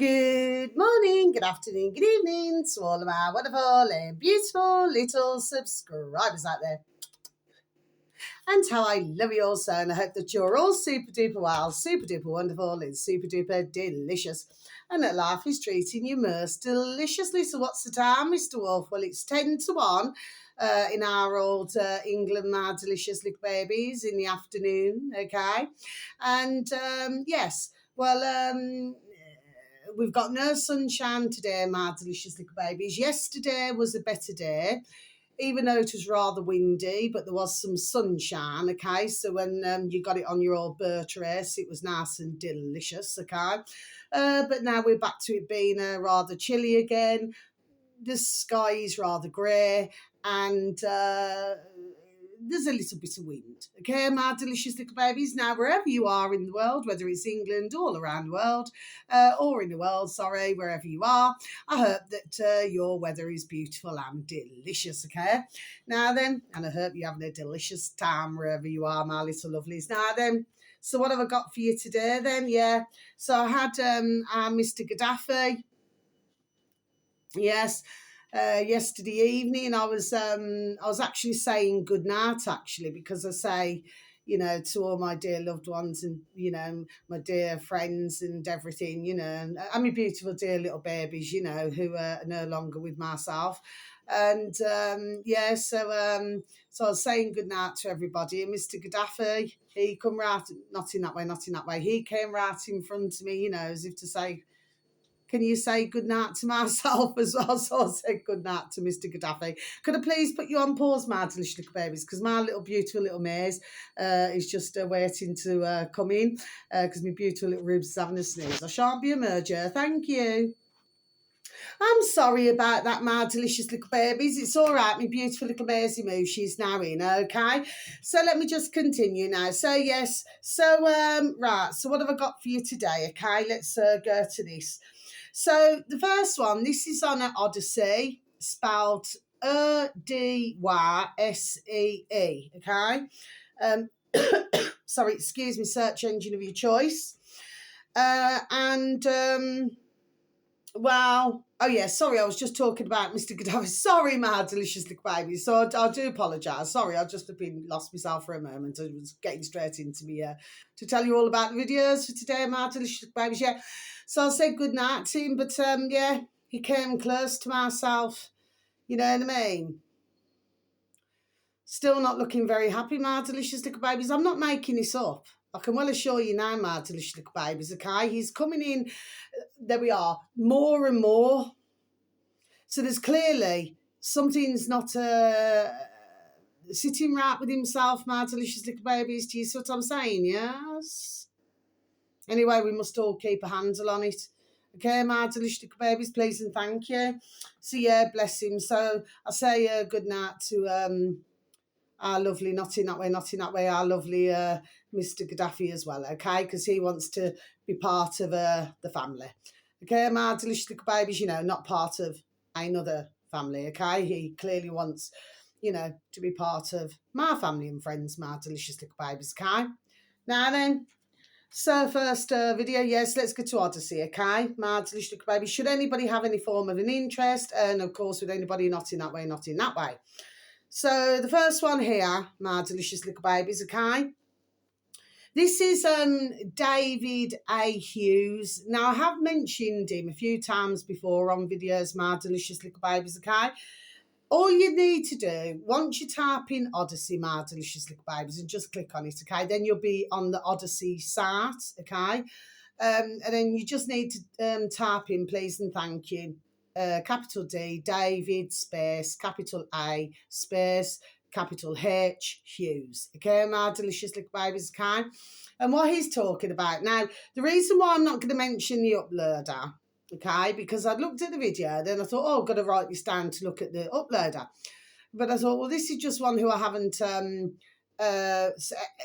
Good morning, good afternoon, good evening to all of our wonderful and beautiful little subscribers out there. And how I love you all so, and I hope that you're all super duper well, super duper wonderful, and super duper delicious, and that life is treating you most deliciously. So what's the time, Mr. Wolf? Well, it's 10 to 1 in our old England, my delicious little babies, in the afternoon, okay? And yes, well, we've got no sunshine today, my delicious little babies. Yesterday was a better day, even though it was rather windy, but there was some sunshine, okay? So when you got it on your old birch race, it was nice and delicious, okay? But now we're back to it being rather chilly again. The sky is rather grey, and there's a little bit of wind. Okay, my delicious little babies. Now, wherever you are in the world, whether it's England, all around the world, or in the world, sorry, wherever you are, I hope that your weather is beautiful and delicious, okay? Now then, and I hope you're having a delicious time wherever you are, my little lovelies. Now then, so what have I got for you today then? Yeah, so I had our Mr. Gaddafi. Yes, yesterday evening I was actually saying good night, actually, because I say, to all my dear loved ones and, my dear friends and everything, and my beautiful dear little babies, who are no longer with myself. And so I was saying good night to everybody. And Mr. Gaddafi, he come right, not in that way. He came right in front of me, as if to say, can you say good night to myself as well? So I said good night to Mr. Gaddafi. Could I please put you on pause, my delicious little babies? Because my little beautiful little Maze is just waiting to come in because my beautiful little Rubes is having a snooze. I shan't be a merger. Thank you. I'm sorry about that, my delicious little babies. It's all right, my beautiful little Maisie Moo. She's now in, okay? So let me just continue now. So, yes. So, right. So what have I got for you today, okay? Let's go to this. So the first one, this is on an Odyssey, spelled Odyssee, okay? Sorry, excuse me, search engine of your choice. Well, oh yeah, sorry, I was just talking about Mr. Gaddafi. Sorry, my delicious little baby. So I do apologise. Sorry, I just have been lost myself for a moment. I was getting straight into me to tell you all about the videos for today, my delicious little babies. Yeah, so I said good night to him, but yeah, he came close to myself. You know what I mean? Still not looking very happy, my delicious little babies. I'm not making this up. I can well assure you now, my delicious little babies, okay? He's coming in, there we are, more and more. So there's clearly something's not sitting right with himself, my delicious little babies. Do you see what I'm saying? Yes? Anyway, we must all keep a handle on it. Okay, my delicious little babies, please and thank you. So yeah, bless him. So I say good night to our lovely, not in that way, our lovely Mr. Gaddafi as well, okay? Because he wants to be part of the family. Okay, my delicious little babies, not part of another family, okay? He clearly wants, to be part of my family and friends, my delicious little babies, okay? Now then, so first video, yes, let's go to Odyssey, okay? My delicious little babies, should anybody have any form of an interest, and of course with anybody not in that way. So the first one here, my delicious little babies, okay? This is David A. Hughes. Now, I have mentioned him a few times before on videos, my delicious little babies, okay? All you need to do, once you type in Odyssey, my delicious little babies, and just click on it, okay? Then you'll be on the Odyssey site, okay? And then you just need to type in please and thank you. Capital D, David, space, capital A, space, capital H, Hughes. Okay, my delicious little babies, okay? And what he's talking about. Now, the reason why I'm not going to mention the uploader, okay, because I looked at the video, then I thought, oh, I've got to write this down to look at the uploader. But I thought, well, this is just one who I haven't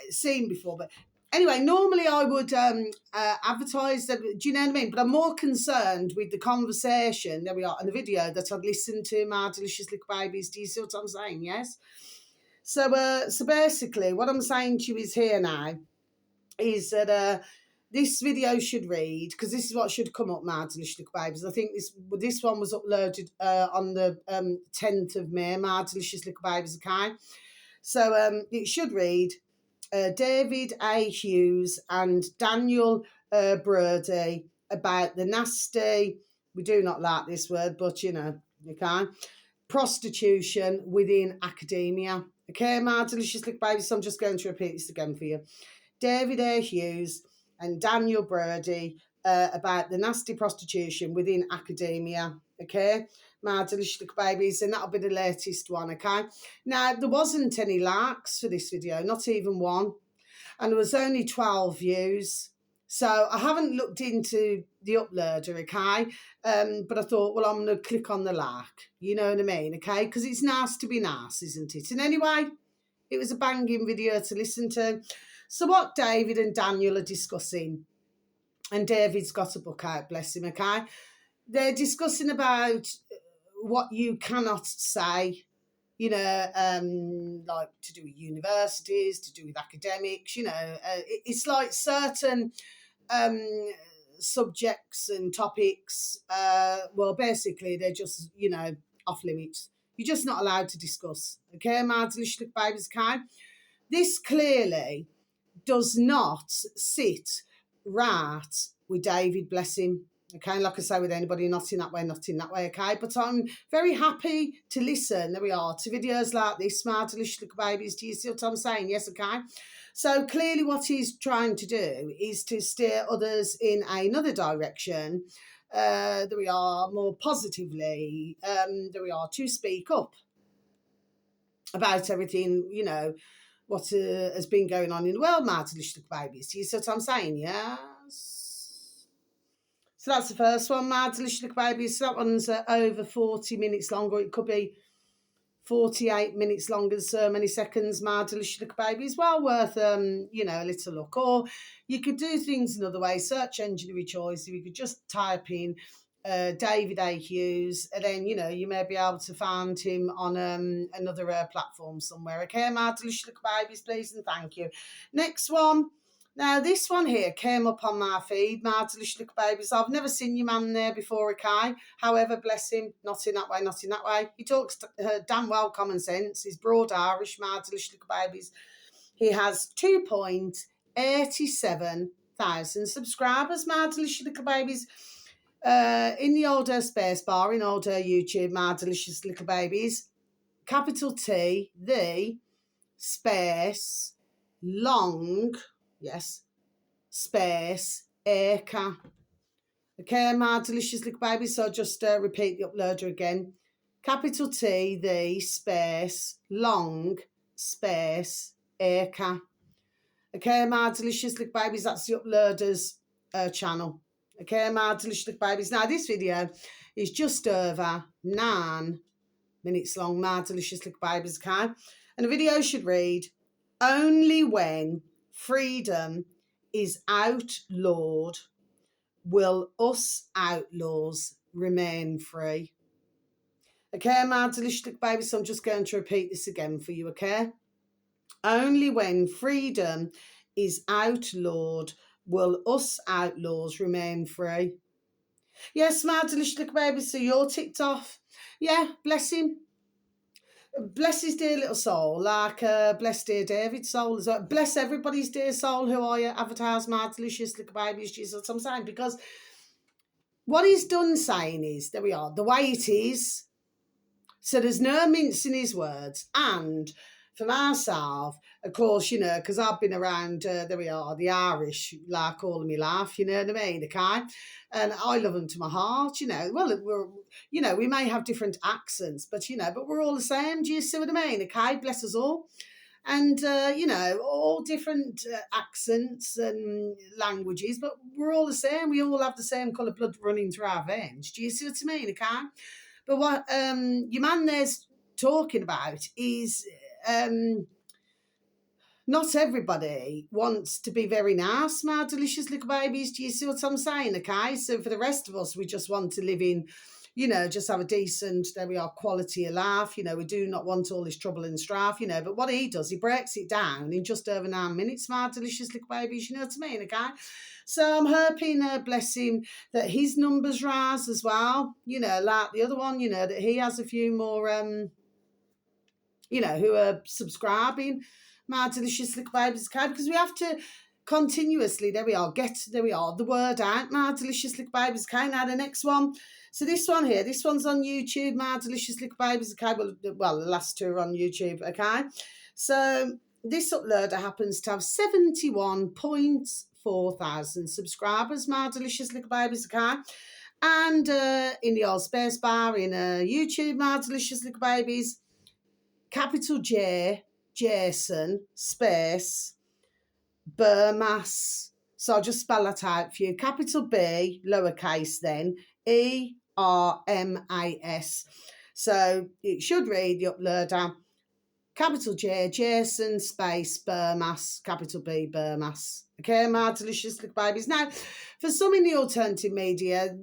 seen before. But anyway, normally I would advertise that, do you know what I mean? But I'm more concerned with the conversation, there we are, and the video that I'd listened to, my delicious little babies. Do you see what I'm saying? Yes? So basically, what I'm saying to you is here now, is that this video should read, because this is what should come up, my delicious little babies. I think this one was uploaded on the 10th of May, my delicious little babies, okay? So it should read, David A. Hughes and Daniel Brody about the nasty, we do not like this word, but you know, okay, prostitution within academia. Okay, my delicious little babies, so I'm just going to repeat this again for you. David A. Hughes and Daniel Brody about the nasty prostitution within academia. Okay, my delicious little babies, and that'll be the latest one. Okay, now there wasn't any likes for this video, not even one, and there was only 12 views. So I haven't looked into the uploader, okay? But I thought, well, I'm going to click on the like, you know what I mean, okay? Because it's nice to be nice, isn't it? And anyway, it was a banging video to listen to. So what David and Daniel are discussing, and David's got a book out, bless him, okay? They're discussing about what you cannot say, you know, like to do with universities, to do with academics, you know. It's like certain subjects and topics, well, basically, they're just, you know, off limits. You're just not allowed to discuss, okay, my delicious little babies, okay? This clearly does not sit right with David, bless him. Okay, like I say, with anybody, not in that way, okay? But I'm very happy to listen, there we are, to videos like this, my delicious little babies. Do you see what I'm saying? Yes, okay? So clearly what he's trying to do is to steer others in another direction. There we are, more positively. There we are, to speak up about everything, you know, what has been going on in the world, my delicious little babies. Do you see what I'm saying? Yes. So that's the first one, my delicious little babies. So that one's over 40 minutes long, or it could be 48 minutes long and so many seconds, my delicious little babies. Well worth, you know, a little look. Or you could do things another way, search engine of your choice. If you could just type in David A. Hughes, and then, you know, you may be able to find him on another platform somewhere. Okay, my delicious little babies, please and thank you. Next one. Now, this one here came up on my feed, my delicious little babies. I've never seen your man there before, okay? However, bless him, not in that way, not in that way. He talks damn well common sense. He's broad Irish, my delicious little babies. He has 2.87 thousand subscribers, my delicious little babies. In the older space bar, in older YouTube, my delicious little babies, capital T, the space, long, yes, space, acre. Okay, my delicious little babies, so just repeat the uploader again. Capital T, the space, long, space, acre. Okay, my delicious little babies, that's the uploader's channel. Okay, my delicious little babies. Now, this video is just over 9 minutes long, my delicious little babies, okay? And the video should read, only when freedom is outlawed will us outlaws remain free. Okay, my delicious little babies, so I'm just going to repeat this again for you, okay? Only when freedom is outlawed will us outlaws remain free. Yes, my delicious little babies, so you're ticked off. Yeah, bless him. Bless his dear little soul, like bless dear David's soul as well. Bless everybody's dear soul who I advertise my delicious little babies, Jesus, what I'm saying. Because what he's done saying is, there we are, the way it is. So there's no mincing his words. And for myself, of course, you know, because I've been around, there we are, the Irish, like all of me laugh, you know what I mean, okay? And I love them to my heart, you know. Well, we're, you know, we may have different accents, but, you know, but we're all the same, do you see what I mean, okay? Bless us all. And, you know, all different accents and languages, but we're all the same. We all have the same colour blood running through our veins. Do you see what I mean, okay? But what your man there's talking about is not everybody wants to be very nice, my delicious little babies. Do you see what I'm saying, okay? So for the rest of us, we just want to live in, you know, just have a decent, there we are, quality of life. You know, we do not want all this trouble and strife, you know. But what he does, he breaks it down in just over 9 minutes, my delicious little babies, you know what I mean, okay? So I'm hoping, bless him, that his numbers rise as well. You know, like the other one, you know, that he has a few more, you know, who are subscribing. My delicious little babies, okay? Because we have to continuously, there we are, the word out. My delicious little babies, okay? Now the next one. So this one here, this one's on YouTube, My Delicious Little Babies, okay? Well, the last two are on YouTube, okay? So this uploader happens to have 71.4 thousand subscribers, My Delicious Little Babies, okay? And in the old space bar, in YouTube, My Delicious Little Babies, capital J, Jason, space, Burmas. So I'll just spell that out for you. Capital B, lowercase then, ERMAS. So it should read the uploader, capital J, Jason, space, Burmas, capital B, Burmas. Okay, my delicious little babies. Now, for some in the alternative media,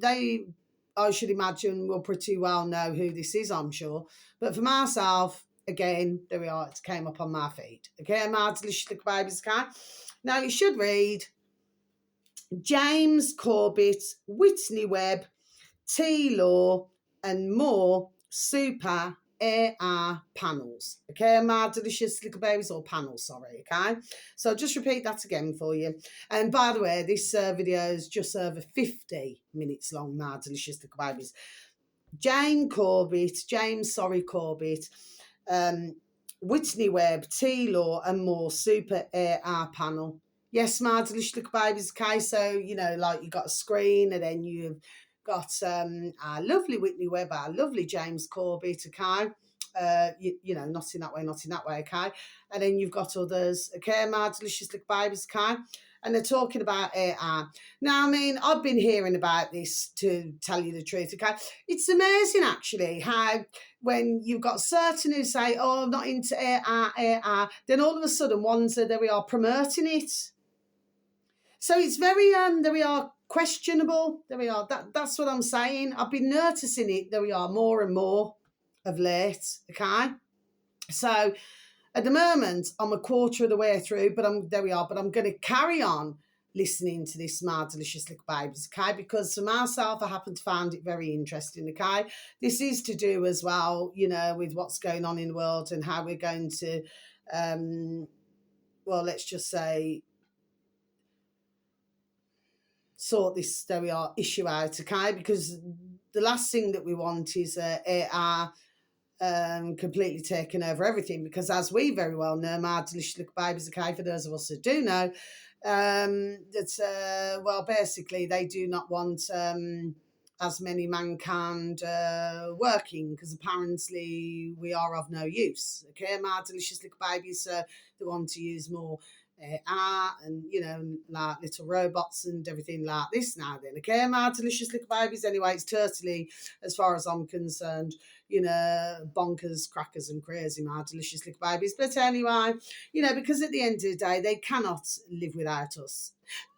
I should imagine, will pretty well know who this is, I'm sure. But for myself, again, there we are, it came up on my feed. Okay, my delicious little babies, okay? Now, it should read James Corbett, Whitney Webb, T Law, and more super AR panels. Okay, my delicious little babies, or panels, sorry, okay? So I'll just repeat that again for you. And by the way, this video is just over 50 minutes long, my delicious little babies. James Corbett, Whitney Webb, T Law, and more super AR panel. Yes, my delicious little babies, okay? So, you know, like you got a screen, and then you've got our lovely Whitney Webb, our lovely James Corbett, okay? You know, not in that way, okay? And then you've got others, okay, my delicious little babies, okay? And they're talking about AR. Now, I mean, I've been hearing about this, to tell you the truth, okay? It's amazing, actually, how when you've got certain who say, oh, I'm not into AR, then all of a sudden ones that we are promoting it. So it's very, there we are, questionable. There we are. That's what I'm saying. I've been noticing it. There we are, more and more of late. Okay. So at the moment, I'm a quarter of the way through, but there we are. But I'm going to carry on listening to this, my delicious little babies. Okay, because for myself, I happen to find it very interesting. Okay, this is to do as well, you know, with what's going on in the world and how we're going to, well, let's just say, sort this, there we are, issue out, okay? Because the last thing that we want is AR completely taking over everything, because as we very well know, my delicious little babies, okay, for those of us who do know, that, well, basically they do not want as many mankind working, because apparently we are of no use, okay, my delicious little babies. They want to use more art and, you know, like little robots and everything like this now then, okay, my delicious little babies. Anyway, it's totally, as far as I'm concerned, you know, bonkers, crackers and crazy, my delicious little babies. But anyway, you know, because at the end of the day, they cannot live without us.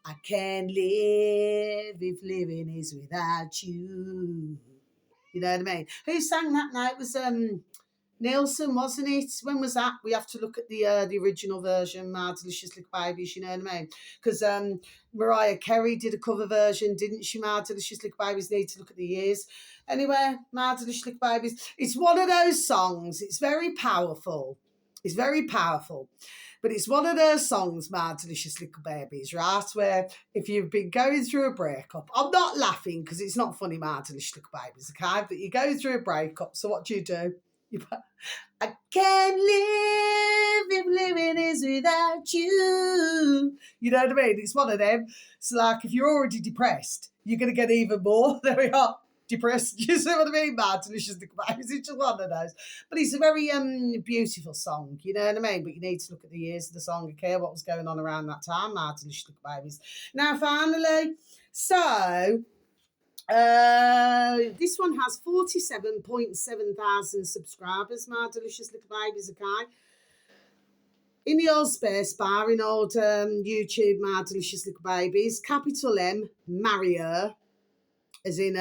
I can't live if living is without you. You know what I mean? Who sang that now? It was Nielsen, wasn't it? When was that? We have to look at the original version, My Delicious Little Babies, you know what I mean? Because Mariah Carey did a cover version, didn't she, My Delicious Little Babies? Need to look at the years. Anyway, My Delicious Little Babies. It's one of those songs. It's very powerful. It's very powerful. But it's one of those songs, My Delicious Little Babies, right, where if you've been going through a breakup, I'm not laughing because it's not funny, My Delicious Little Babies, okay? But you go through a breakup, so what do? I can't live if living is without you. You know what I mean? It's one of them. So, like, if you're already depressed, you're going to get even more. There we are. Depressed. You see what I mean? My delicious little babies. It's just one of those. But it's a very beautiful song. You know what I mean? But you need to look at the years of the song, okay? What was going on around that time? My delicious little babies. Now, finally, so this one has 47.7 thousand subscribers, my delicious little babies, okay? In the old space bar, in old YouTube, my delicious little babies, capital M, Mario, as in,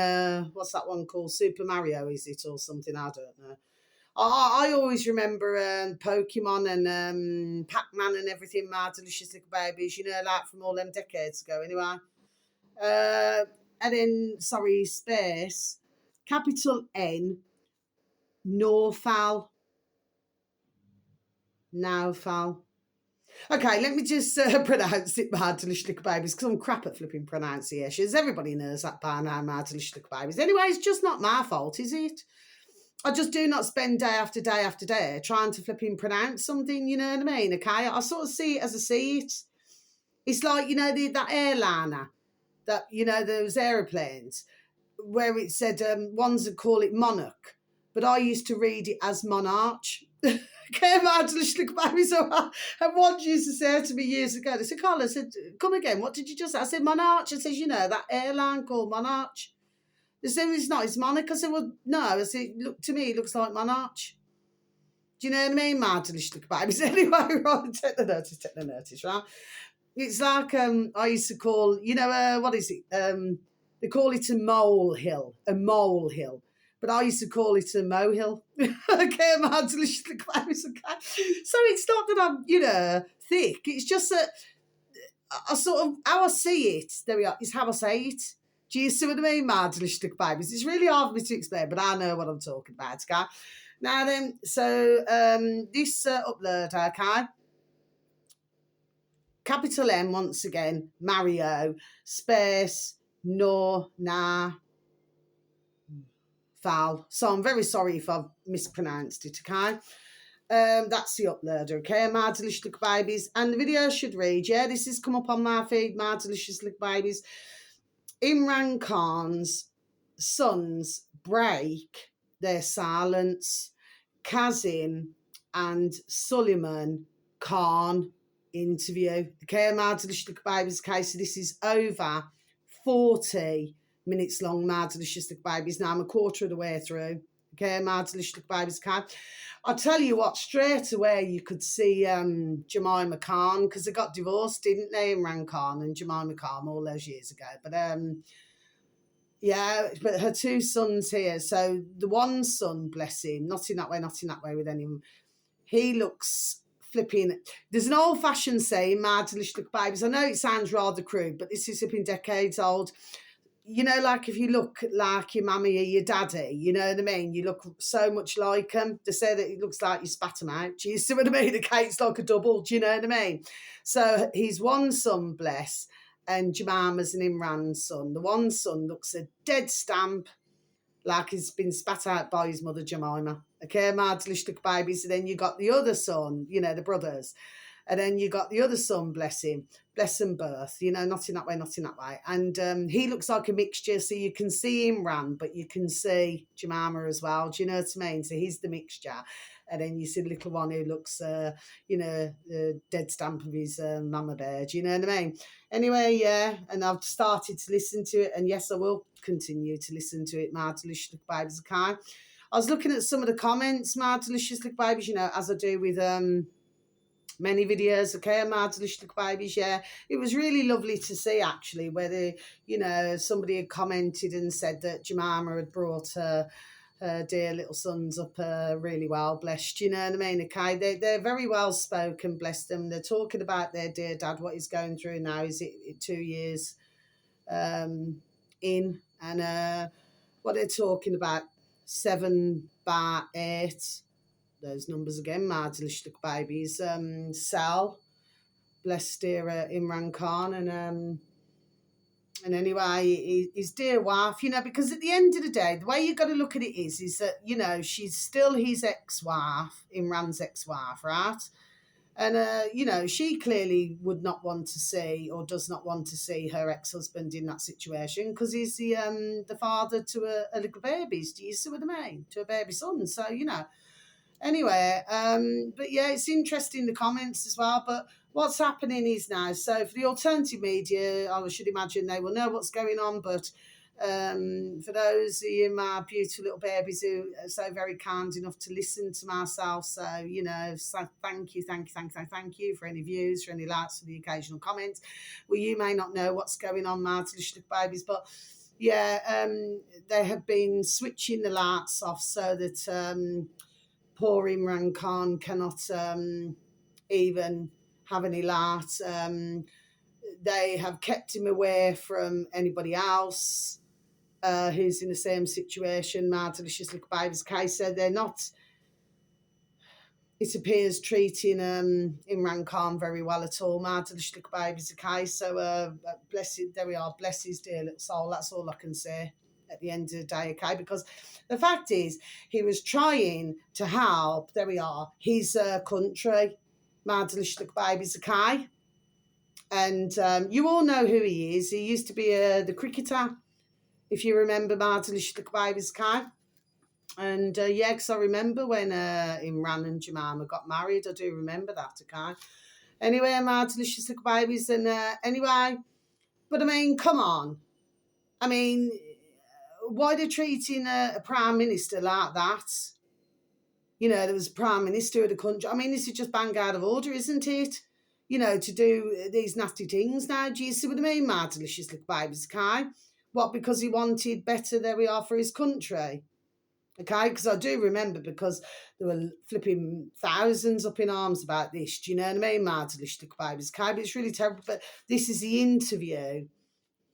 what's that one called? Super Mario, is it, or something? I don't know. I always remember Pokemon and Pac-Man and everything, my delicious little babies, you know, like from all them decades ago, anyway. And then, sorry, space, capital N, Norfal. Naufal. Okay, let me just pronounce it, my delicious little babies, because I'm crap at flipping pronunciations. Everybody knows that by now, my delicious little babies. Anyway, it's just not my fault, is it? I just do not spend day after day after day trying to flipping pronounce something, you know what I mean? Okay, I sort of see it as I see it. It's like, you know, that airliner, that, you know, those aeroplanes, where it said ones that call it monarch, but I used to read it as monarch. Came out to look baby. So and one used to say to me years ago, they said, Carla, I said, come again, what did you just say? I said, Monarch. I says, you know, that airline called Monarch. They said, it's not, it's Monarch. I said, well, no. I said, look, to me, it looks like Monarch. Do you know what I mean? Mad delicious little babies. Anyway, right, take the notice, right? It's like I used to call, you know, what is it? They call it a molehill. But I used to call it a molehill. Okay, mad delicious little babies. Okay. So it's not that I'm, you know, thick. It's just that I sort of, how I see it, there we are, is how I say it. Do you see what I mean, mad delicious little babies? It's really hard for me to explain, but I know what I'm talking about, okay? Now then, so this upload, okay, capital M once again, Mario, space, no, nah, foul. So I'm very sorry if I've mispronounced it, okay? That's the uploader, okay? My delicious little babies. And the video should read, yeah, this has come up on my feed, my delicious little babies. Imran Khan's sons break their silence. Kazim and Suleiman Khan interview. Okay, my delicious little babies. Okay, so this is over 40 minutes long, my delicious little babies. Now I'm a quarter of the way through. Okay, my delicious little babies. Okay, I'll tell you what, straight away you could see Jemima Khan, because they got divorced, didn't they? Imran Khan and Jemima Khan all those years ago. But yeah, but her two sons here. So the one son, bless him, not in that way with anyone. He looks flipping. There's an old-fashioned saying, mad delicious little babies. I know it sounds rather crude, but this is flipping decades old. You know, like if you look like your mummy or your daddy, you know what I mean? You look so much like them. They say that it looks like you spat them out. Do you see what I mean? The cake's like a double. Do you know what I mean? So he's one son, bless, and Jemima's an Imran's son. The one son looks a dead stamp like he's been spat out by his mother, Jemima. Okay, my delicious little babies. And then you got the other son, you know, the brothers. And then you got the other son, bless him, bless them both, you know, not in that way. And he looks like a mixture, so you can see Imran, but you can see Jemima as well. Do you know what I mean? So he's the mixture. And then you see the little one who looks, you know, dead stamp of his mama bear. Do you know what I mean? Anyway, yeah, and I've started to listen to it, and yes, I will continue to listen to it, my delicious little babies. Okay, I was looking at some of the comments, my delicious little babies, you know, as I do with many videos, okay, my delicious little babies. Yeah, it was really lovely to see actually, whether, you know, somebody had commented and said that Jemima had brought her dear little sons up really well, blessed, you know what I mean? Okay, they're very well spoken, bless them. They're talking about their dear dad, what he's going through now. Is it 2 years in, and what they're talking about, 7 bar 8, those numbers again, my delicious little babies. Sal, bless dear Imran Khan, and anyway, his dear wife, you know, because at the end of the day, the way you've got to look at it is that, you know, she's still his ex-wife, Imran's ex-wife, right? And, you know, she clearly would not want to see, or does not want to see, her ex-husband in that situation, because he's the father to a little baby. Do you see what I mean? To a baby son. So, you know, anyway, but yeah, it's interesting, the comments as well. But what's happening is now, so for the alternative media, I should imagine they will know what's going on, but for those of you, my beautiful little babies who are so very kind enough to listen to myself, so, you know, so thank you for any views, for any likes, for the occasional comments. Well, you may not know what's going on, my delicious little babies, but yeah, they have been switching the lights off so that poor Imran Khan cannot even have any light. they have kept him away from anybody else who's in the same situation. My delicious little baby's case, so they're not, it appears, treating Imran Khan very well at all. My delicious little baby's case, so bless it, there we are, bless his dear little soul, that's all I can say at the end of the day, okay? Because the fact is, he was trying to help, there we are, his country. My delicious little baby's okay. And you all know who he is. He used to be the cricketer, if you remember, my delicious little baby's okay. And yeah, because I remember when Imran and Jemima got married. I do remember that, okay? Anyway, my delicious little babies. And anyway, but I mean, come on. I mean, why they're treating a prime minister like that? You know, there was a prime minister of the country. I mean, this is just bang out of order, isn't it? You know, to do these nasty things now. Do you see what I mean, my delicious little babies, okay? What, because he wanted better, there we are, for his country? Okay, because I do remember, because there were flipping thousands up in arms about this. Do you know what I mean, my delicious little babies, okay? But it's really terrible. But this is the interview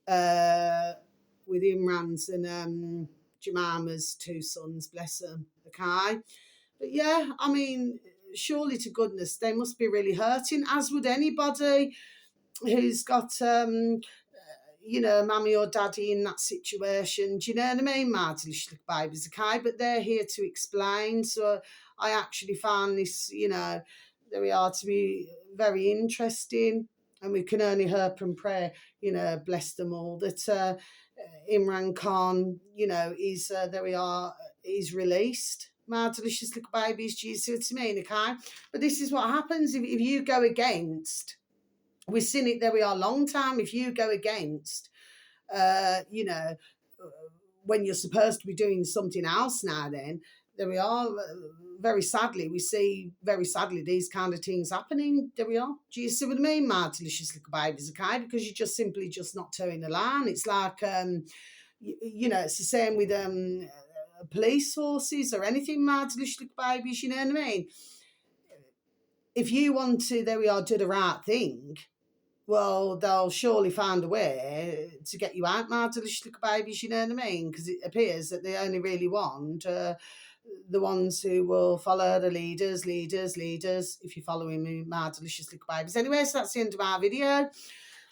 with Imran's and Jemima's two sons, bless them, okay? But yeah, I mean, surely to goodness, they must be really hurting, as would anybody who's got, you know, mummy or daddy in that situation. Do you know what I mean, my delicious little babies, okay? But they're here to explain. So I actually found this, you know, there we are, to be very interesting. And we can only hope and pray, you know, bless them all, that Imran Khan, you know, is, there we are, is released. My delicious little babies, do you see what I mean, okay? But this is what happens if you go against, we've seen it, there we are, long time, if you go against, you know, when you're supposed to be doing something else now, then, there we are, very sadly, we see, very sadly, these kind of things happening, there we are. Do you see what I mean, my delicious little babies, okay? Because you're just simply just not towing the line. It's like, you know, it's the same with police forces or anything, my delicious little babies, you know what I mean? If you want to, there we are, do the right thing, well, they'll surely find a way to get you out, my delicious little babies, you know what I mean? Because it appears that they only really want the ones who will follow the leaders, if you're following me, my delicious little babies. Anyway, so that's the end of our video.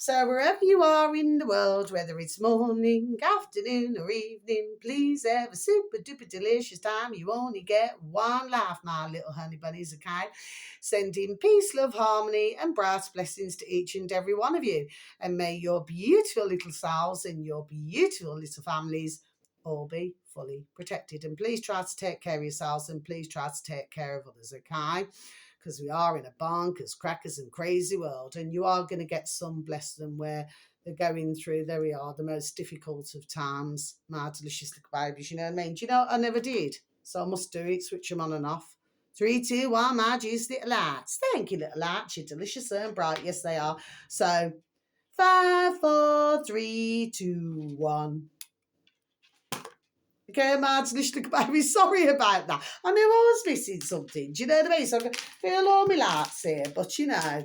So wherever you are in the world, whether it's morning, afternoon or evening, please have a super duper delicious time. You only get one life, my little honey bunnies, okay? Sending peace, love, harmony and bright blessings to each and every one of you. And may your beautiful little selves and your beautiful little families all be fully protected. And please try to take care of yourselves, and please try to take care of others, okay? Because we are in a bonkers, crackers and crazy world, and you are going to get some, bless them, where they're going through, there we are, the most difficult of times, my delicious little babies, you know what I mean? Do you know, I never did, so I must do it, switch them on and off. 3, 2, 1, my juicy little lights. Thank you, little lights, you're delicious and bright, yes they are. So 5, 4, 3, 2, 1. Okay, my delicious little baby, sorry about that. I knew I was missing something, do you know what I mean? So I feel all my lights here, but you know,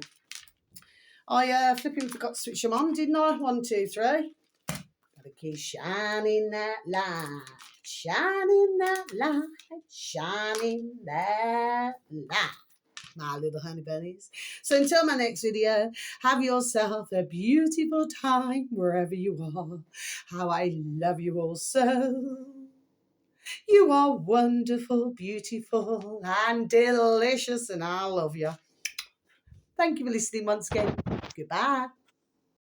I flipping forgot to switch them on, didn't I? 1, 2, 3. Gotta keep shining that light, shining that light, shining that light, my little honey bunnies. So until my next video, have yourself a beautiful time wherever you are. How I love you all so. You are wonderful, beautiful, and delicious, and I love you. Thank you for listening once again. Goodbye.